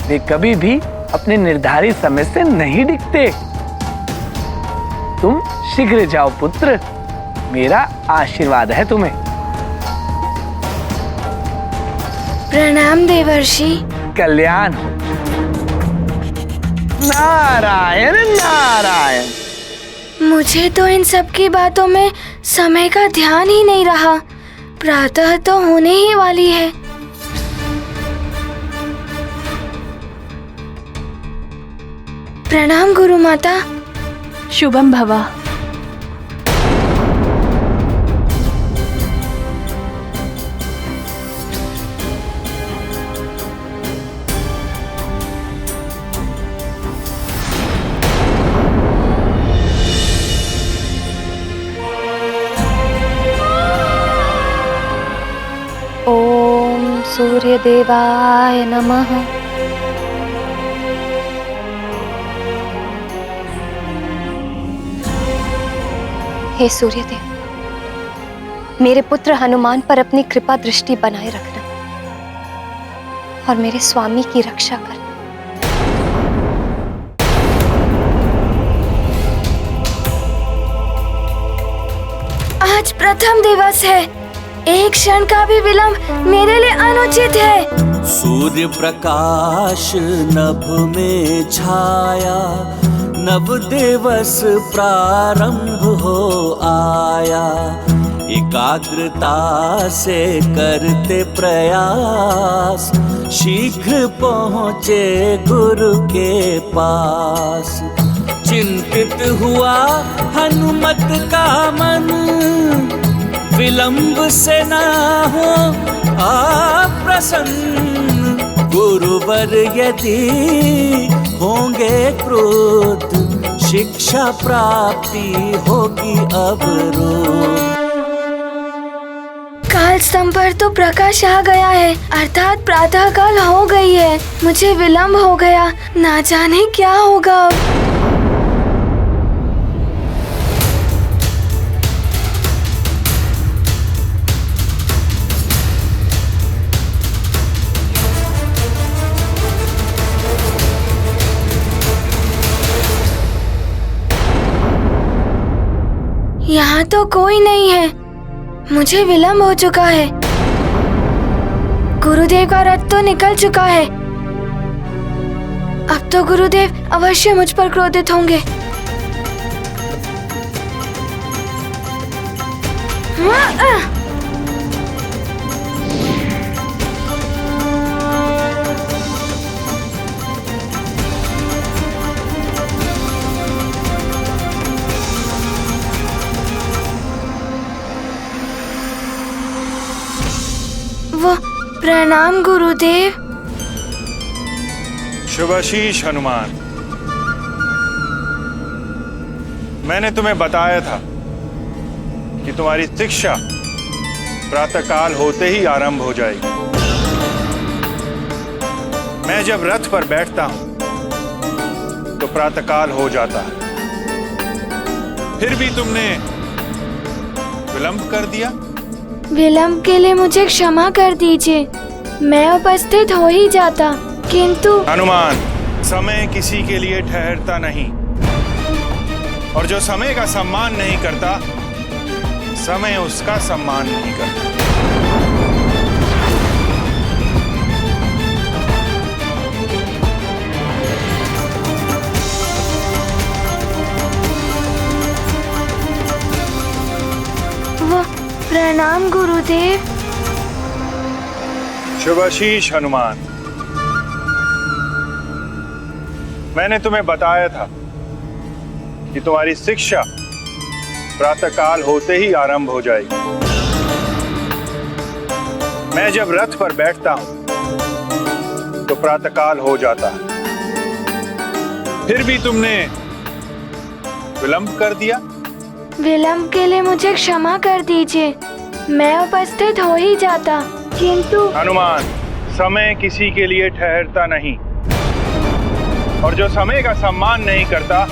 वे कभी भी अपने निर्धारित समय से नहीं डिगते। तुम शीघ्र जाओ पुत्र, मेरा आशीर्वाद है तुम्हें। प्रणाम देवर्षि। कल्याण हो। नारायण नारायण। मुझे तो इन सब की बातों में समय का ध्यान ही नहीं रहा। प्रातः तो होने ही वाली है। प्रणाम गुरु माता। शुभम भवा। ओम सूर्यदेवाय नमः। हे सूर्यदेव, मेरे पुत्र हनुमान पर अपनी कृपा दृष्टि बनाए रखना और मेरे स्वामी की रक्षा करना। आज प्रथम दिवस है। एक क्षण का भी विलंब मेरे लिए अनुचित है। सूर्य प्रकाश नभ में छाया, नव दिवस प्रारंभ हो आया। एकाग्रता से करते प्रयास, शीघ्र पहुँचे गुरु के पास। चिंतित हुआ हनुमत का मन, विलंब से ना हो अप्रसन्न। गुरुवर यदि होंगे क्रोध, शिक्षा प्राप्ति होगी अवरोध। काल स्तंभ पर तो प्रकाश आ गया है, अर्थात प्रातः काल हो गई है। मुझे विलंब हो गया, ना जाने क्या होगा अब। यहाँ तो कोई नहीं है। मुझे विलंब हो चुका है। गुरुदेव का रथ तो निकल चुका है। अब तो गुरुदेव अवश्य मुझ पर क्रोधित होंगे। वो प्रणाम गुरुदेव। शुभाशीष हनुमान, मैंने तुम्हें बताया था कि तुम्हारी शिक्षा प्रातःकाल होते ही आरंभ हो जाएगी। मैं जब रथ पर बैठता हूं तो प्रातःकाल हो जाता है, फिर भी तुमने विलंब कर दिया। विलंब के लिए मुझे क्षमा कर दीजिए। मैं उपस्थित हो ही जाता, किंतु हनुमान, समय किसी के लिए ठहरता नहीं, और जो समय का सम्मान नहीं करता, समय उसका सम्मान नहीं करता। वो प्रणाम गुरुदेव। शुभाशीष हनुमान, मैंने तुम्हें बताया था कि तुम्हारी शिक्षा प्रातःकाल होते ही आरंभ हो जाएगी। मैं जब रथ पर बैठता हूं तो प्रातःकाल हो जाता है, फिर भी तुमने विलंब कर दिया। विलंब के लिए मुझे क्षमा कर दीजिए। मैं उपस्थित हो ही जाता, किंतु हनुमान, समय किसी के लिए ठहरता नहीं, और जो समय का सम्मान नहीं करता,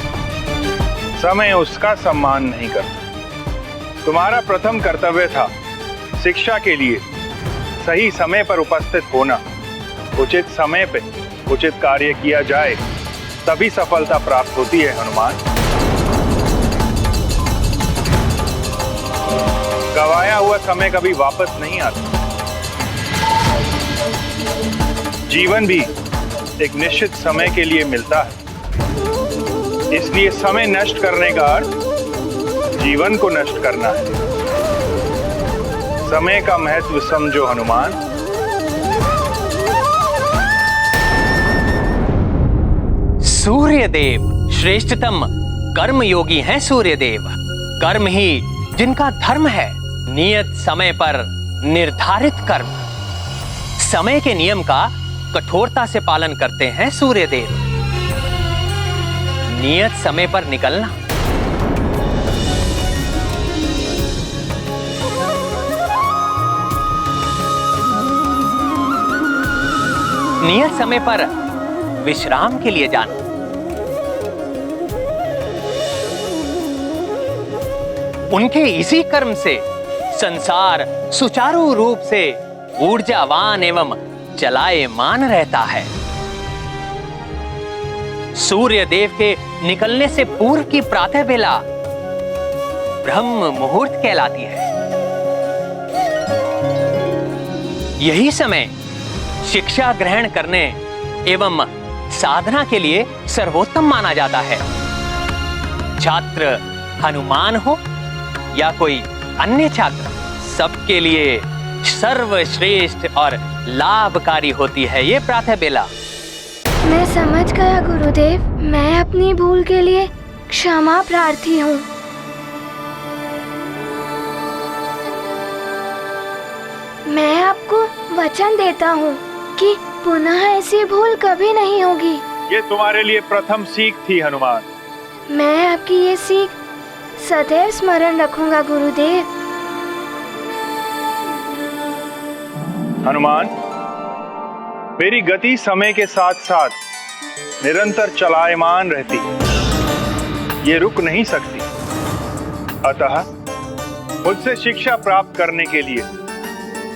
समय उसका सम्मान नहीं करता। तुम्हारा प्रथम कर्तव्य था शिक्षा के लिए सही समय पर उपस्थित होना, उचित समय पे उचित कार्य किया जाए तभी सफलता प्राप्त होती है हनुमान। गवाया हुआ समय कभी वापस नहीं आता। जीवन भी एक निश्चित समय के लिए मिलता है, इसलिए समय नष्ट करने का अर्थ जीवन को नष्ट करना है। समय का महत्व समझो हनुमान। सूर्यदेव श्रेष्ठतम कर्म योगी हैं। सूर्यदेव कर्म ही जिनका धर्म है। नियत समय पर निर्धारित कर्म, समय के नियम का कठोरता से पालन करते हैं सूर्यदेव। नियत समय पर निकलना, नियत समय पर विश्राम के लिए जाना, उनके इसी कर्म से संसार सुचारू रूप से ऊर्जावान एवं चलायमान रहता है। सूर्य देव के निकलने से पूर्व की प्रातः बेला ब्रह्म मुहूर्त कहलाती है। यही समय शिक्षा ग्रहण करने एवं साधना के लिए सर्वोत्तम माना जाता है। छात्र हनुमान हो या कोई अन्य छात्र, सबके लिए सर्वश्रेष्ठ और लाभकारी होती है ये प्रातः बेला। मैं समझ गया गुरुदेव, मैं अपनी भूल के लिए क्षमा प्रार्थी हूँ। मैं आपको वचन देता हूँ कि पुनः ऐसी भूल कभी नहीं होगी। ये तुम्हारे लिए प्रथम सीख थी हनुमान। मैं आपकी ये सीख सदैव स्मरण रखूंगा गुरुदेव। हनुमान, मेरी गति समय के साथ साथ निरंतर चलायमान रहती है, ये रुक नहीं सकती। अतः मुझसे शिक्षा प्राप्त करने के लिए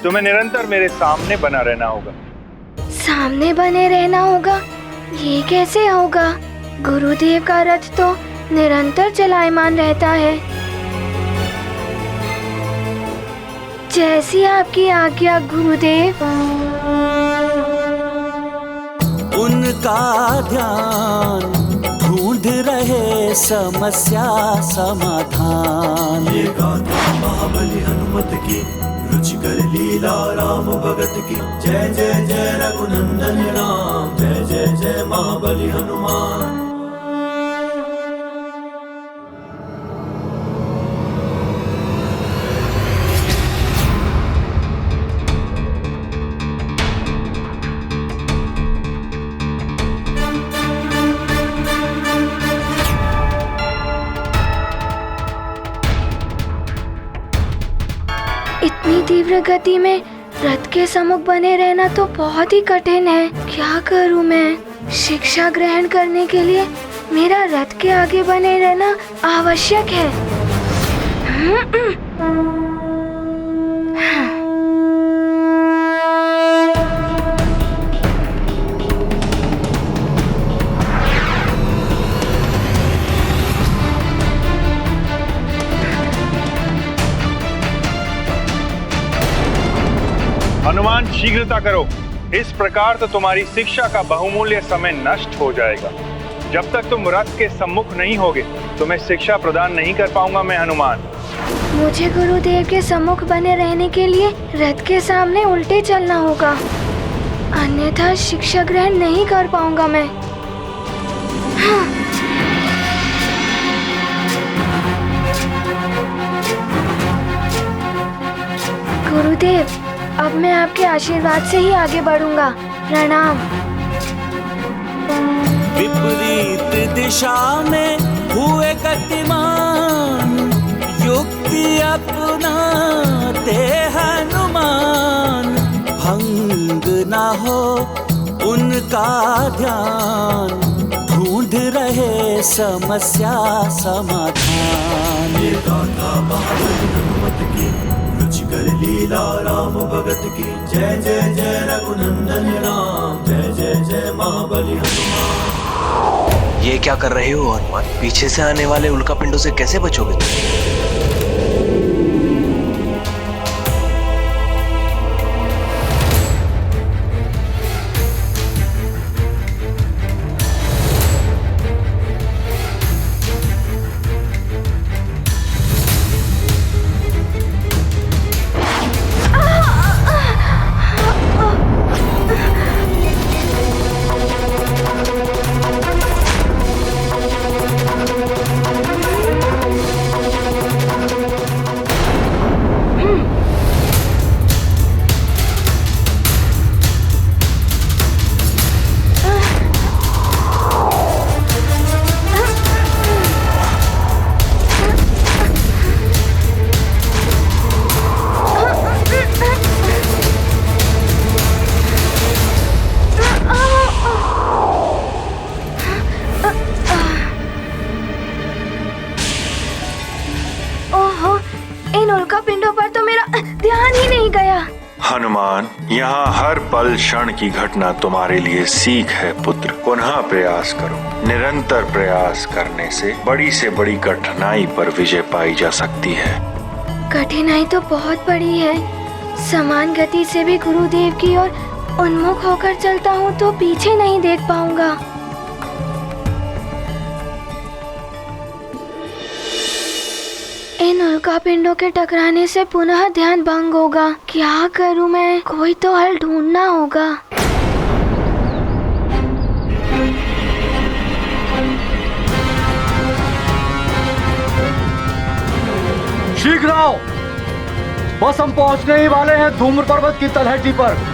तुम्हें निरंतर मेरे सामने बना रहना होगा। सामने बने रहना होगा? ये कैसे होगा? गुरुदेव का रथ तो निरंतर चलायमान रहता है। जैसी आपकी आज्ञा गुरुदेव। उनका ध्यान ढूंढ रहे समस्या समाधान। ये गाथा महाबली हनुमत की, रुचिकर लीला राम भगत की। जय जय जय रघुनंदन राम, जय जय जय महाबली हनुमान। इतनी तीव्र गति में रथ के सम्मुख बने रहना तो बहुत ही कठिन है। क्या करूं मैं? शिक्षा ग्रहण करने के लिए मेरा रथ के आगे बने रहना आवश्यक है। हनुमान, शीघ्रता करो, इस प्रकार तो तुम्हारी शिक्षा का बहुमूल्य समय नष्ट हो जाएगा। जब तक तुम रथ के सम्मुख नहीं होगे तुम्हें शिक्षा प्रदान नहीं कर पाऊंगा मैं हनुमान। मुझे गुरुदेव के सम्मुख बने रहने के लिए रथ के सामने उल्टे चलना होगा, अन्यथा शिक्षा ग्रहण नहीं कर पाऊंगा मैं। गुरुदेव, अब मैं आपके आशीर्वाद से ही आगे बढ़ूंगा। प्रणाम। विपरीत दिशा में हुए गतिमान, युक्ति अपनाते हनुमान। भंग ना हो उनका ध्यान, ढूंढ रहे समस्या समाधान। गाथा महाबली हनुमत की, रुचिकर लीला राम भगत की। जय जय जय रघुनंदन राम, जय जय जय महाबली हनुमान। ये क्या कर रहे हो हनुमान? पीछे से आने वाले उल्कापिंडों से कैसे बचोगे तुम? हनुमान, यहाँ हर पल क्षण की घटना तुम्हारे लिए सीख है पुत्र। पुनः प्रयास करो। निरंतर प्रयास करने से बड़ी कठिनाई पर विजय पाई जा सकती है। कठिनाई तो बहुत बड़ी है। समान गति से भी गुरुदेव की ओर उन्मुख होकर चलता हूँ तो पीछे नहीं देख पाऊंगा। इन उल्कापिंडों के टकराने से पुनः ध्यान भंग होगा। क्या करूं मैं? कोई तो हल ढूंढना होगा। शीघ्र आओ, बस हम पहुंचने ही वाले हैं धूम्र पर्वत की तलहटी पर।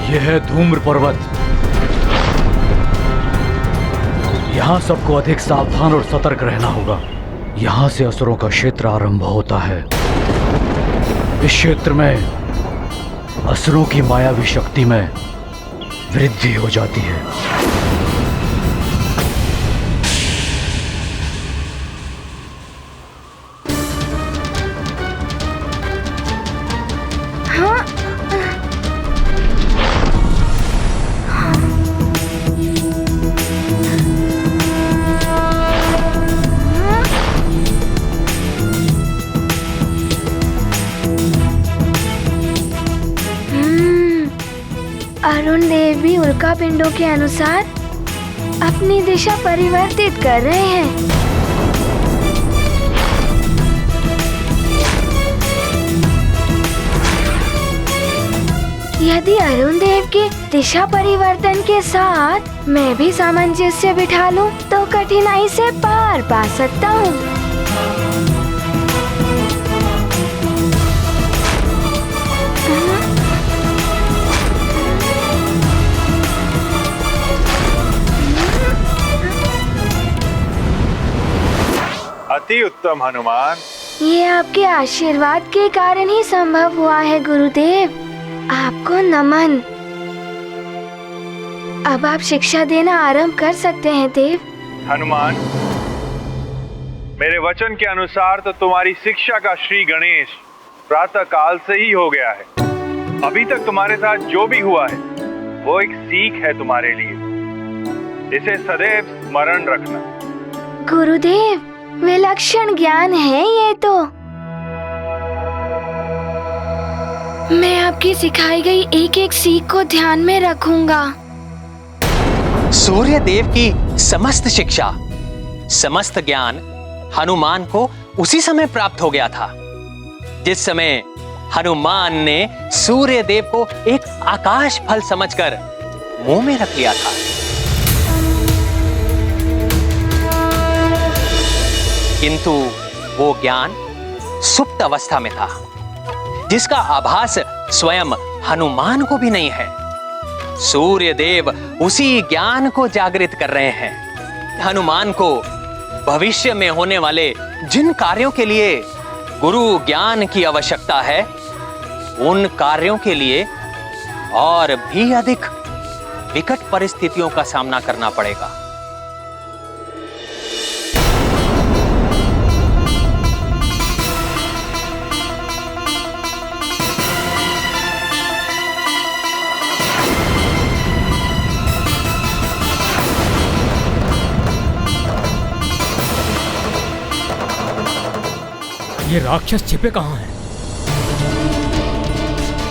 यह है धूम्र पर्वत। यहाँ सबको अधिक सावधान और सतर्क रहना होगा। यहाँ से असुरों का क्षेत्र आरंभ होता है। इस क्षेत्र में असुरों की मायावी शक्ति में वृद्धि हो जाती है। अरुण देव भी उल्कापिंडों के अनुसार अपनी दिशा परिवर्तित कर रहे हैं। यदि अरुण देव के दिशा परिवर्तन के साथ मैं भी सामंजस्य बिठा लूं, तो कठिनाई से पार पा सकता हूं। अति उत्तम हनुमान। ये आपके आशीर्वाद के कारण ही संभव हुआ है गुरुदेव। आपको नमन। अब आप शिक्षा देना आरंभ कर सकते हैं देव। हनुमान, मेरे वचन के अनुसार तो तुम्हारी शिक्षा का श्री गणेश प्रातः काल से ही हो गया है। अभी तक तुम्हारे साथ जो भी हुआ है वो एक सीख है तुम्हारे लिए। इसे सदैव स्मरण रखना। गुरुदेव, विलक्षण ज्ञान है ये तो। मैं आपकी सिखाई गई एक एक सीख को ध्यान में रखूंगा। सूर्य देव की समस्त शिक्षा, समस्त ज्ञान हनुमान को उसी समय प्राप्त हो गया था जिस समय हनुमान ने सूर्य देव को एक आकाश फल समझकर मुंह में रख लिया था। किंतु वो ज्ञान सुप्त अवस्था में था, जिसका आभास स्वयं हनुमान को भी नहीं है। सूर्य देव उसी ज्ञान को जागृत कर रहे हैं। हनुमान को भविष्य में होने वाले जिन कार्यों के लिए गुरु ज्ञान की आवश्यकता है, उन कार्यों के लिए और भी अधिक विकट परिस्थितियों का सामना करना पड़ेगा। ये राक्षस छिपे कहाँ हैं?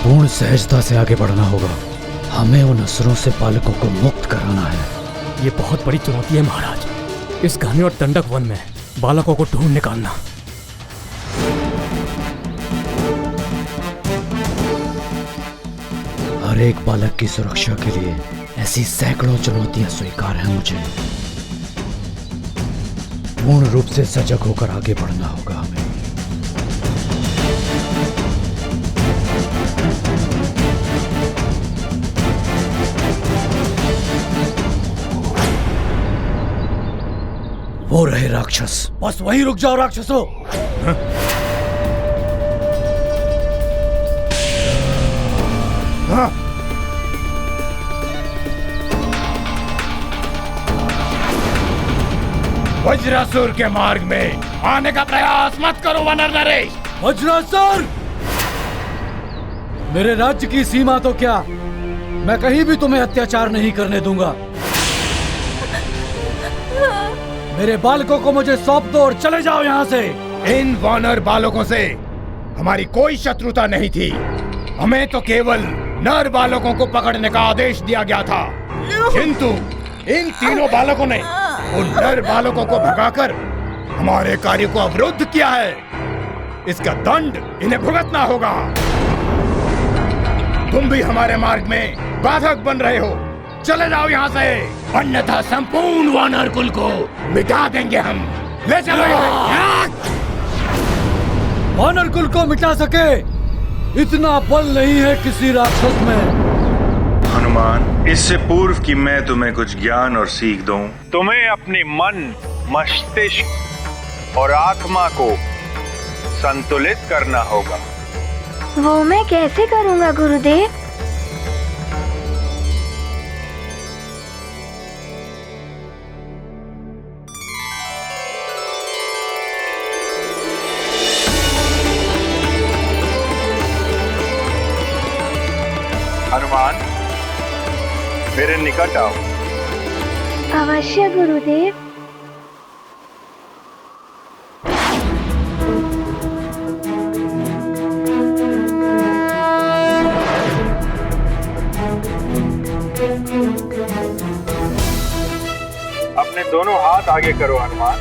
पूर्ण सहजता से आगे बढ़ना होगा। हमें उन असुरों से बालकों को मुक्त कराना है। ये बहुत बड़ी चुनौती है महाराज। इस घने और दंडक वन में बालकों को ढूंढ निकालना। हर एक बालक की सुरक्षा के लिए ऐसी सैकड़ों चुनौतियां स्वीकार हैं मुझे। पूर्ण रूप से सजग होकर आगे बढ़ना होगा हमें। वो रहे राक्षस। बस वहीं रुक जाओ राक्षसों। वज्रासुर के मार्ग में आने का प्रयास मत करो वानर नरेश। वज्रासुर! मेरे राज्य की सीमा तो क्या, मैं कहीं भी तुम्हें अत्याचार नहीं करने दूंगा। मेरे बालकों को मुझे सौंप दो और चले जाओ यहाँ से। इन वानर बालकों से हमारी कोई शत्रुता नहीं थी। हमें तो केवल नर बालकों को पकड़ने का आदेश दिया गया था, किंतु इन तीनों बालकों ने उन नर बालकों को भगाकर हमारे कार्य को अवरुद्ध किया है। इसका दंड इन्हें भुगतना होगा। तुम भी हमारे मार्ग में बाधक बन रहे हो, चले जाओ यहाँ से, अन्यथा संपूर्ण वानर कुल को मिटा देंगे हम। ले चलो। वानर कुल को मिटा सके इतना बल नहीं है किसी राक्षस में। हनुमान, इससे पूर्व कि मैं तुम्हें कुछ ज्ञान और सीख दूं, तुम्हें अपने मन, मस्तिष्क और आत्मा को संतुलित करना होगा। वो मैं कैसे करूँगा गुरुदेव? हनुमान, मेरे निकट आओ। अवश्य गुरुदेव। अपने दोनों हाथ आगे करो हनुमान।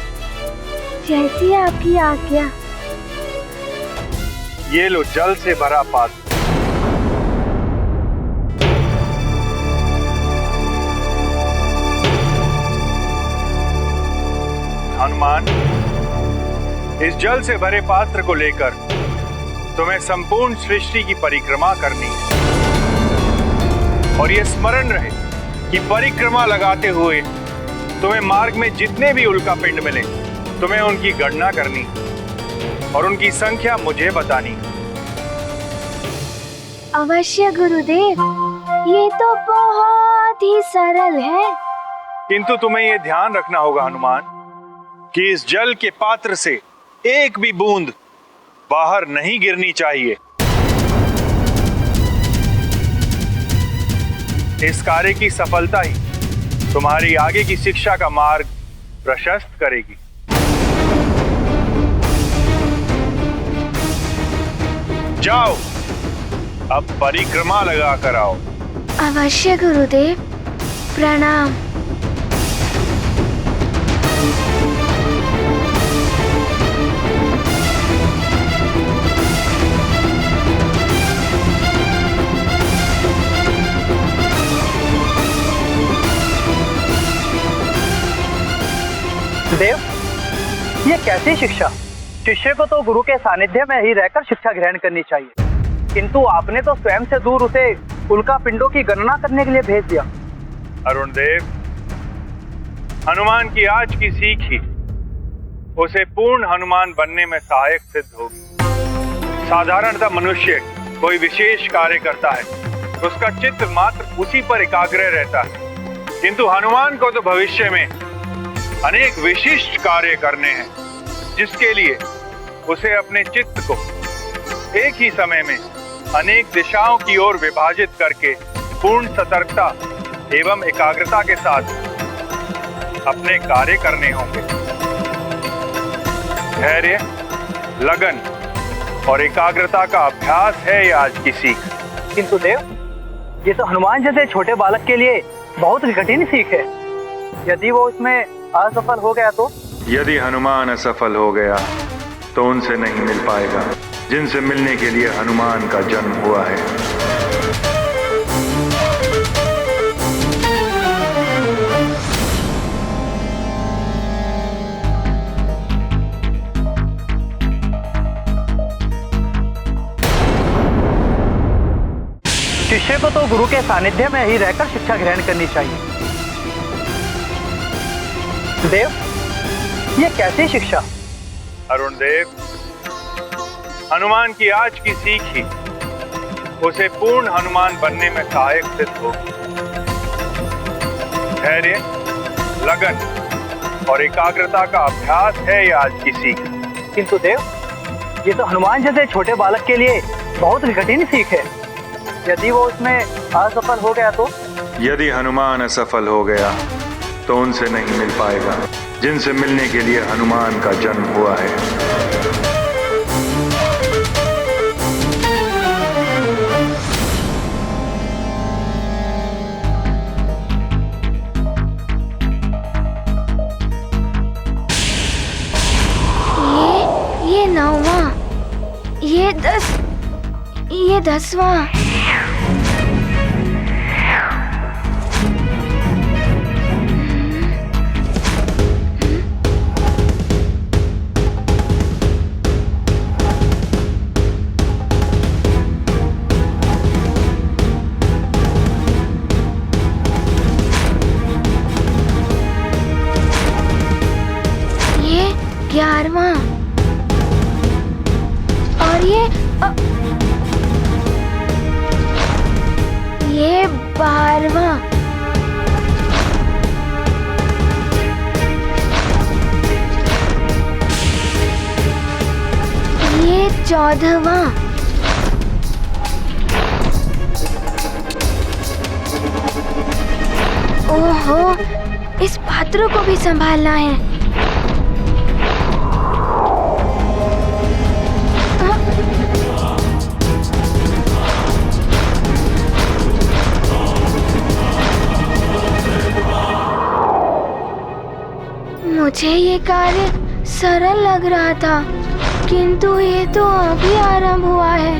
जैसी आपकी आज्ञा। ये लो जल से भरा पात्र। हनुमान, इस जल से भरे पात्र को लेकर तुम्हें संपूर्ण सृष्टि की परिक्रमा करनी है, और यह स्मरण रहे कि परिक्रमा लगाते हुए तुम्हें मार्ग में जितने भी उल्का पिंड मिले तुम्हें उनकी गणना करनी और उनकी संख्या मुझे बतानी। अवश्य गुरुदेव, ये तो बहुत ही सरल है। किंतु तुम्हें यह ध्यान रखना होगा हनुमान कि इस जल के पात्र से एक भी बूंद बाहर नहीं गिरनी चाहिए। इस कार्य की सफलता ही तुम्हारी आगे की शिक्षा का मार्ग प्रशस्त करेगी। जाओ, अब परिक्रमा लगा कर आओ। अवश्य गुरुदेव, प्रणाम। देव, ये कैसी शिक्षा? शिष्य को तो गुरु के सानिध्य में ही रहकर शिक्षा ग्रहण करनी चाहिए, किंतु आपने तो स्वयं से दूर उसे उल्का पिंडों की गणना करने के लिए भेज दिया। अरुण देव, हनुमान की आज की सीख ही उसे पूर्ण हनुमान बनने में सहायक सिद्ध होगी। साधारणतः मनुष्य कोई विशेष कार्य करता है उसका चित्त मात्र उसी पर एकाग्र रहता है, किंतु हनुमान को तो भविष्य में अनेक विशिष्ट कार्य करने हैं, जिसके लिए उसे अपने चित्त को एक ही समय में अनेक दिशाओं की ओर विभाजित करके पूर्ण सतर्कता एवं एकाग्रता के साथ अपने कार्य करने होंगे। धैर्य, लगन और एकाग्रता का अभ्यास है ये आज की सीख। किंतु देव, ये तो हनुमान जैसे छोटे बालक के लिए बहुत ही कठिन सीख है। यदि वो इसमें असफल हो गया तो? यदि हनुमान असफल हो गया तो उनसे नहीं मिल पाएगा जिनसे मिलने के लिए हनुमान का जन्म हुआ है। शिष्य को तो गुरु के सानिध्य में ही रहकर शिक्षा ग्रहण करनी चाहिए। देव, ये कैसी शिक्षा? अरुण देव, हनुमान की आज की सीख ही उसे पूर्ण हनुमान बनने में सहायक सिद्ध होगी। धैर्य, लगन और एकाग्रता का अभ्यास है ये आज की सीख। किंतु देव, ये तो हनुमान जैसे छोटे बालक के लिए बहुत ही कठिन सीख है। यदि वो उसमें असफल हो गया तो? यदि हनुमान असफल हो गया तो उनसे नहीं मिल पाएगा जिनसे मिलने के लिए हनुमान का जन्म हुआ है। ये 9वां, ये 10वां। ये 11वां और ये 12वां। ये 14वां। ओहो, इस पात्र को भी संभालना है। मुझे ये कार्य सरल लग रहा था, किंतु ये तो अभी आरंभ हुआ है।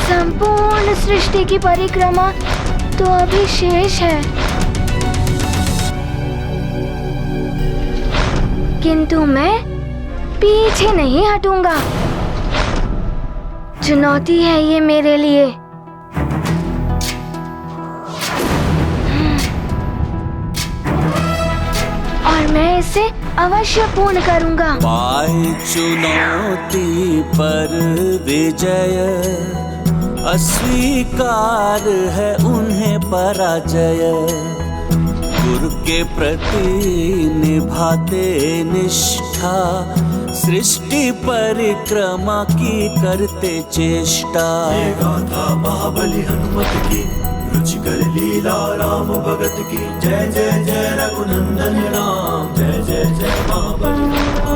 संपूर्ण सृष्टि की परिक्रमा तो अभी शेष है, किंतु मैं पीछे नहीं हटूंगा। चुनौती है ये मेरे लिए। और मैं इसे अवश्य पूर्ण करूंगा। पाए चुनौती पर विजय, अस्वीकार है उन्हें पराजय। गुरु के प्रति निभाते निष्ठा, सृष्टि परिक्रमा की करते चेष्टा। ये गाथा महाबली हनुमत की, रुचिकर लीला राम भगत की। जय जय जय रघुनंदन राम, जय जय जय महाबली।